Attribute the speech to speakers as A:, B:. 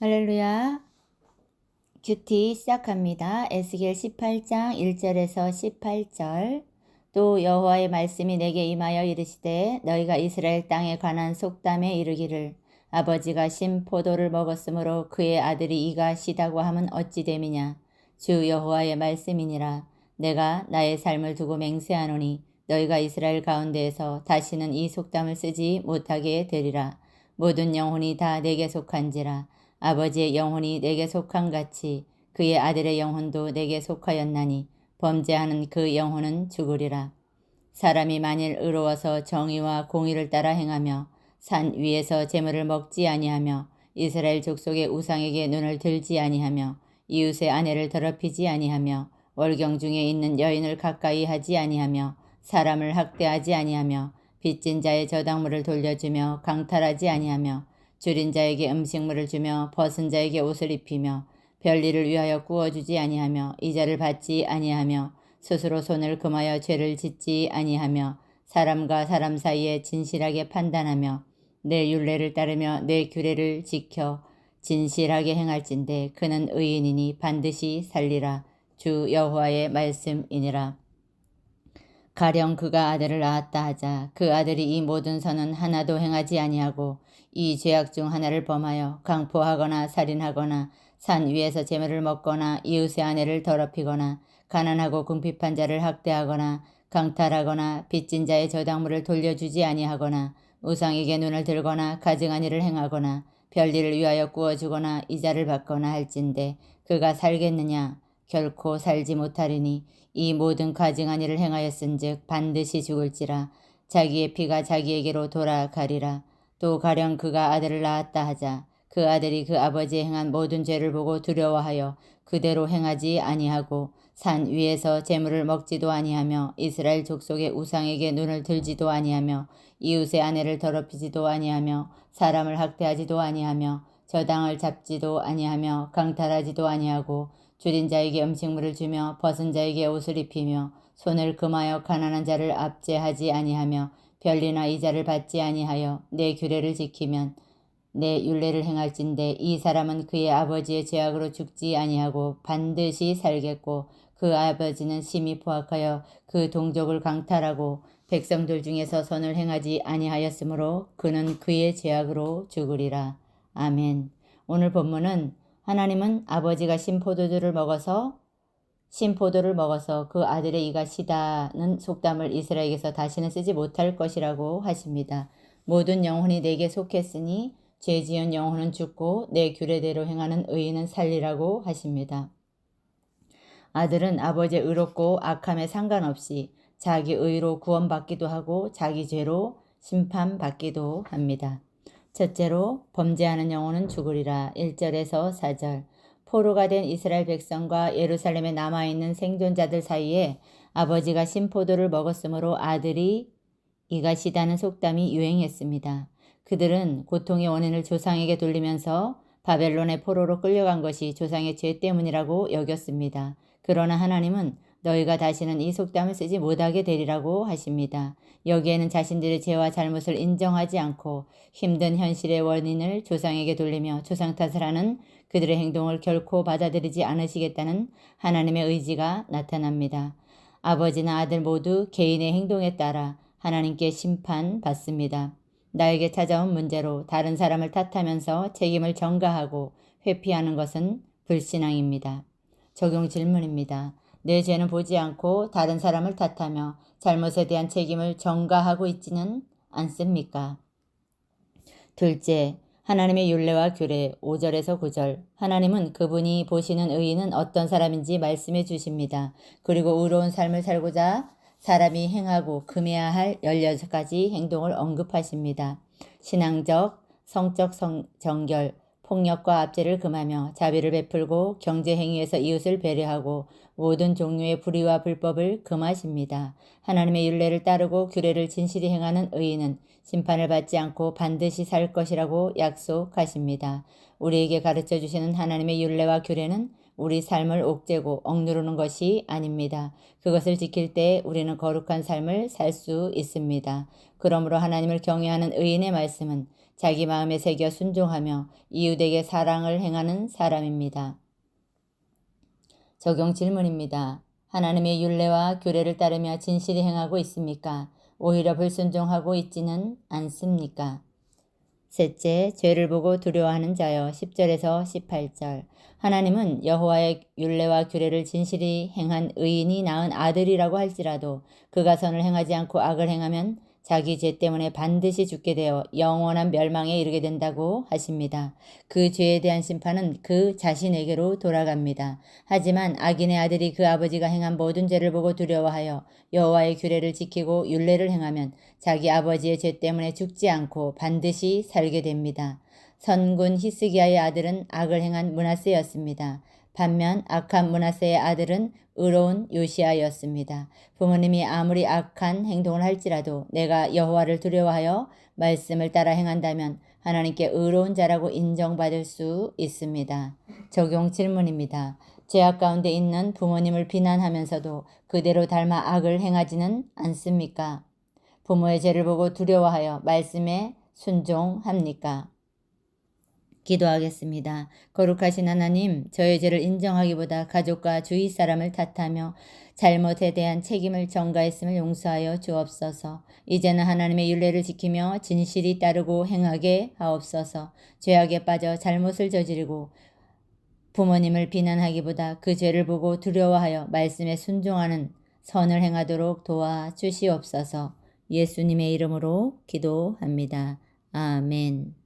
A: 할렐루야. 큐티 시작합니다. 에스겔 18장 1절에서 18절. 또 여호와의 말씀이 내게 임하여 이르시되 너희가 이스라엘 땅에 관한 속담에 이르기를 아버지가 신 포도를 먹었으므로 그의 아들이 이가 시다고 함은 어찌 됨이냐. 주 여호와의 말씀이니라. 내가 나의 삶을 두고 맹세하노니 너희가 이스라엘 가운데에서 다시는 이 속담을 쓰지 못하게 되리라. 모든 영혼이 다 내게 속한지라. 아버지의 영혼이 내게 속한 같이 그의 아들의 영혼도 내게 속하였나니 범죄하는 그 영혼은 죽으리라. 사람이 만일 의로워서 정의와 공의를 따라 행하며 산 위에서 재물을 먹지 아니하며 이스라엘 족속의 우상에게 눈을 들지 아니하며 이웃의 아내를 더럽히지 아니하며 월경 중에 있는 여인을 가까이 하지 아니하며 사람을 학대하지 아니하며 빚진 자의 저당물을 돌려주며 강탈하지 아니하며 줄인 자에게 음식물을 주며 벗은 자에게 옷을 입히며 별일을 위하여 구워주지 아니하며 이자를 받지 아니하며 스스로 손을 금하여 죄를 짓지 아니하며 사람과 사람 사이에 진실하게 판단하며 내 율례를 따르며 내 규례를 지켜 진실하게 행할진대 그는 의인이니 반드시 살리라. 주 여호와의 말씀이니라. 가령 그가 아들을 낳았다 하자 그 아들이 이 모든 선은 하나도 행하지 아니하고 이 죄악 중 하나를 범하여 강포하거나 살인하거나 산 위에서 재물을 먹거나 이웃의 아내를 더럽히거나 가난하고 궁핍한 자를 학대하거나 강탈하거나 빚진 자의 저당물을 돌려주지 아니하거나 우상에게 눈을 들거나 가증한 일을 행하거나 별일을 위하여 구워주거나 이자를 받거나 할진대 그가 살겠느냐. 결코 살지 못하리니 이 모든 가증한 일을 행하였은즉 반드시 죽을지라. 자기의 피가 자기에게로 돌아가리라. 또 가령 그가 아들을 낳았다 하자 그 아들이 그 아버지의 행한 모든 죄를 보고 두려워하여 그대로 행하지 아니하고 산 위에서 재물을 먹지도 아니하며 이스라엘 족속의 우상에게 눈을 들지도 아니하며 이웃의 아내를 더럽히지도 아니하며 사람을 학대하지도 아니하며 저당을 잡지도 아니하며 강탈하지도 아니하고 줄인 자에게 음식물을 주며 벗은 자에게 옷을 입히며 손을 금하여 가난한 자를 압제하지 아니하며 별리나 이자를 받지 아니하여 내 규례를 지키면 내 율례를 행할진대 이 사람은 그의 아버지의 죄악으로 죽지 아니하고 반드시 살겠고 그 아버지는 심히 포악하여 그 동족을 강탈하고 백성들 중에서 선을 행하지 아니하였으므로 그는 그의 죄악으로 죽으리라. 아멘. 오늘 본문은 하나님은 아버지가 신포도를 먹어서 그 아들의 이가 시다는 속담을 이스라엘에게서 다시는 쓰지 못할 것이라고 하십니다. 모든 영혼이 내게 속했으니 죄 지은 영혼은 죽고 내 규례대로 행하는 의인은 살리라고 하십니다. 아들은 아버지의 의롭고 악함에 상관없이 자기 의로 구원받기도 하고 자기 죄로 심판받기도 합니다. 첫째로 범죄하는 영혼은 죽으리라. 1절에서 4절. 포로가 된 이스라엘 백성과 예루살렘에 남아있는 생존자들 사이에 아버지가 신포도를 먹었으므로 아들이 이가 시다는 속담이 유행했습니다. 그들은 고통의 원인을 조상에게 돌리면서 바벨론의 포로로 끌려간 것이 조상의 죄 때문이라고 여겼습니다. 그러나 하나님은 너희가 다시는 이 속담을 쓰지 못하게 되리라고 하십니다. 여기에는 자신들의 죄와 잘못을 인정하지 않고 힘든 현실의 원인을 조상에게 돌리며 조상 탓을 하는 그들의 행동을 결코 받아들이지 않으시겠다는 하나님의 의지가 나타납니다. 아버지나 아들 모두 개인의 행동에 따라 하나님께 심판받습니다. 나에게 찾아온 문제로 다른 사람을 탓하면서 책임을 전가하고 회피하는 것은 불신앙입니다. 적용 질문입니다. 내 죄는 보지 않고 다른 사람을 탓하며 잘못에 대한 책임을 전가하고 있지는 않습니까? 둘째, 하나님의 율례와 규례 5절에서 9절. 하나님은 그분이 보시는 의인은 어떤 사람인지 말씀해 주십니다. 그리고 의로운 삶을 살고자 사람이 행하고 금해야 할 16가지 행동을 언급하십니다. 신앙적, 성적 정결, 폭력과 압제를 금하며 자비를 베풀고 경제행위에서 이웃을 배려하고 모든 종류의 불의와 불법을 금하십니다. 하나님의 율례를 따르고 규례를 진실히 행하는 의인은 심판을 받지 않고 반드시 살 것이라고 약속하십니다. 우리에게 가르쳐 주시는 하나님의 율례와 규례는 우리 삶을 옥죄고 억누르는 것이 아닙니다. 그것을 지킬 때 우리는 거룩한 삶을 살 수 있습니다. 그러므로 하나님을 경외하는 의인의 말씀은 자기 마음에 새겨 순종하며 이웃에게 사랑을 행하는 사람입니다. 적용 질문입니다. 하나님의 율례와 규례를 따르며 진실히 행하고 있습니까? 오히려 불순종하고 있지는 않습니까? 셋째, 죄를 보고 두려워하는 자여 10절에서 18절. 하나님은 여호와의 율례와 규례를 진실히 행한 의인이 낳은 아들이라고 할지라도 그가 선을 행하지 않고 악을 행하면 자기 죄 때문에 반드시 죽게 되어 영원한 멸망에 이르게 된다고 하십니다. 그 죄에 대한 심판은 그 자신에게로 돌아갑니다. 하지만 악인의 아들이 그 아버지가 행한 모든 죄를 보고 두려워하여 여호와의 규례를 지키고 율례를 행하면 자기 아버지의 죄 때문에 죽지 않고 반드시 살게 됩니다. 선군 히스기야의 아들은 악을 행한 므낫세였습니다. 반면 악한 므낫세의 아들은 의로운 요시야였습니다. 부모님이 아무리 악한 행동을 할지라도 내가 여호와를 두려워하여 말씀을 따라 행한다면 하나님께 의로운 자라고 인정받을 수 있습니다. 적용 질문입니다. 죄악 가운데 있는 부모님을 비난하면서도 그대로 닮아 악을 행하지는 않습니까? 부모의 죄를 보고 두려워하여 말씀에 순종합니까? 기도하겠습니다. 거룩하신 하나님, 저의 죄를 인정하기보다 가족과 주위 사람을 탓하며 잘못에 대한 책임을 전가했음을 용서하여 주옵소서. 이제는 하나님의 율례를 지키며 진실이 따르고 행하게 하옵소서. 죄악에 빠져 잘못을 저지르고 부모님을 비난하기보다 그 죄를 보고 두려워하여 말씀에 순종하는 선을 행하도록 도와주시옵소서. 예수님의 이름으로 기도합니다. 아멘.